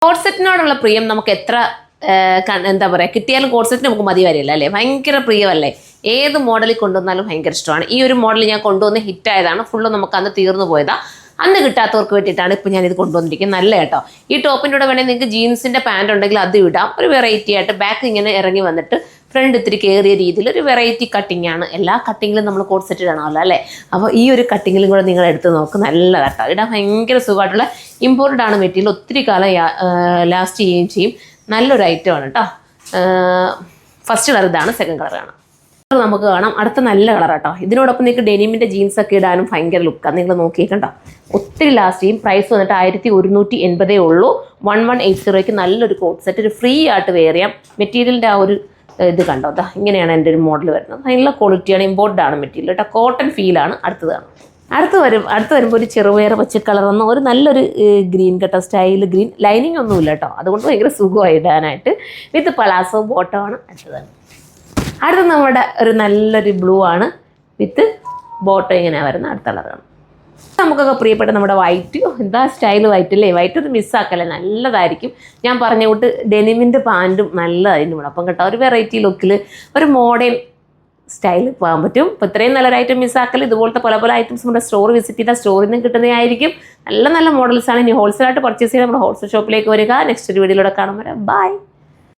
Code സെറ്റിനോടുള്ള പ്രിയം നമുക്ക് എത്ര എന്താ പറയുക കിട്ടിയാലും കോഡ് സെറ്റ് നമുക്ക് മതി വരില്ല അല്ലേ, ഭയങ്കര പ്രിയമല്ലേ. ഏത് മോഡലിൽ കൊണ്ടുവന്നാലും ഭയങ്കര ഇഷ്ടമാണ്. ഈ ഒരു മോഡൽ ഞാൻ കൊണ്ടുവന്ന് ഹിറ്റായതാണ്, ഫുള്ള് നമുക്ക് അന്ന് തീർന്നു പോയതാണ്. അന്ന് കിട്ടാത്തവർക്ക് വേണ്ടിയിട്ടാണ് ഇപ്പോൾ ഞാനിത് കൊണ്ടുവന്നിരിക്കുന്നത്. നല്ല കേട്ടോ. ഈ ടോപ്പിൻ്റെ കൂടെ വേണമെങ്കിൽ നിങ്ങൾക്ക് ജീൻസിൻ്റെ പാൻറ് ഉണ്ടെങ്കിൽ അത് ഇടാം. ഒരു വെറൈറ്റി ആയിട്ട് ബാക്ക് ഇങ്ങനെ ഇറങ്ങി വന്നിട്ട് ഫ്രണ്ട് ഇത്തിരി കയറിയ രീതിയിൽ ഒരു വെറൈറ്റി കട്ടിങ് ആണ്. എല്ലാ കട്ടിങ്ങിലും നമ്മൾ കോഡ് സെറ്റ് ഇടണമല്ലോ അല്ലേ. അപ്പോൾ ഈ ഒരു കട്ടിങ്ങിലും കൂടെ നിങ്ങൾ എടുത്ത് നോക്ക്, നല്ല കേട്ടോ. ഇടാൻ ഭയങ്കര സുഖമായിട്ടുള്ള ഇമ്പോർട്ടഡ് ആണ് മെറ്റീരിയൽ, ഒത്തിരി കാലം ലാസ്റ്റ് ചെയ്യുകയും ചെയ്യും. നല്ലൊരു ഐറ്റമാണ് കേട്ടോ. ഫസ്റ്റ് കളർ ഇതാണ്, സെക്കൻഡ് കളറാണ്. നമുക്ക് കാണാം അടുത്ത നല്ല കളർ കേട്ടോ. ഇതിനോടൊപ്പം നിങ്ങൾക്ക് ഡെനിമിൻ്റെ ജീൻസൊക്കെ ഇടാനും ഭയങ്കര ലുക്കാണ്. നിങ്ങൾ നോക്കിയിട്ടുണ്ടോ, ഒത്തിരി ലാസ്റ്റ് ചെയ്യും. പ്രൈസ് വന്നിട്ട് 1180 ഉള്ളൂ. 1180 നല്ലൊരു കോഡ് സെറ്റ്, ഒരു ഫ്രീ ആയിട്ട് വെയർ ചെയ്യാം. മെറ്റീരിയലിൻ്റെ ആ ഒരു ഇത് കണ്ടോ, അതാ ഇങ്ങനെയാണ് എൻ്റെ ഒരു മോഡൽ വരുന്നത്. നല്ല ക്വാളിറ്റിയാണ്, ഇമ്പോർട്ടഡ് ആണ് മെറ്റീരിയൽ കേട്ടോ. കോട്ടൺ ഫീലാണ്. അടുത്തതാണ്. അടുത്ത് വരുമ്പോൾ ഒരു ചെറുപയർ പച്ച കളർ വന്ന ഒരു നല്ലൊരു ഗ്രീൻ കേട്ടോ, സ്റ്റൈൽ ഗ്രീൻ. ലൈനിങ് ഒന്നുമില്ല കേട്ടോ, അതുകൊണ്ട് ഭയങ്കര സുഖമായി ഇടാനായിട്ട്. വിത്ത് പലാസോ ബോട്ടമാണ്. അടുത്ത നമ്മുടെ ഒരു നല്ലൊരു ബ്ലൂ ആണ്, വിത്ത് ബോട്ടം ഇങ്ങനെ വരുന്ന അടുത്ത കളറാണ്. നമുക്കൊക്കെ പ്രിയപ്പെട്ട നമ്മുടെ വൈറ്റ്, എന്താ സ്റ്റൈൽ വൈറ്റ് അല്ലേ. വൈറ്റ് ഒന്ന് മിസ്സാക്കല്ലേ, നല്ലതായിരിക്കും. ഞാൻ പറഞ്ഞ കൂട്ട് ഡെനിമിൻ്റെ പാൻറ്റും നല്ലതായിരുന്നു ഇവിടെ. അപ്പം കേട്ടോ, ഒരു വെറൈറ്റി ലുക്കിൽ ഒരു മോഡേൺ സ്റ്റൈലിൽ പോകാൻ പറ്റും. ഇപ്പോൾ ഇത്രയും നല്ലൊരു ഐറ്റം മിസ്സാക്കൽ. ഇതുപോലത്തെ പല പല ഐറ്റംസ് നമ്മുടെ സ്റ്റോർ വിസിറ്റ് ചെയ്താൽ സ്റ്റോറിൽ നിന്ന് കിട്ടുന്നതായിരിക്കും. നല്ല നല്ല മോഡൽസാണ്. ഇനി ഹോൾസെയിലായിട്ട് പർച്ചേസ് ചെയ്താൽ നമ്മുടെ ഹോൾസെയിൽ ഷോപ്പിലേക്ക് വരിക. നെക്സ്റ്റ് ഒരു വീഡിയോയിലൂടെ കാണുമ്പോൾ ബൈ.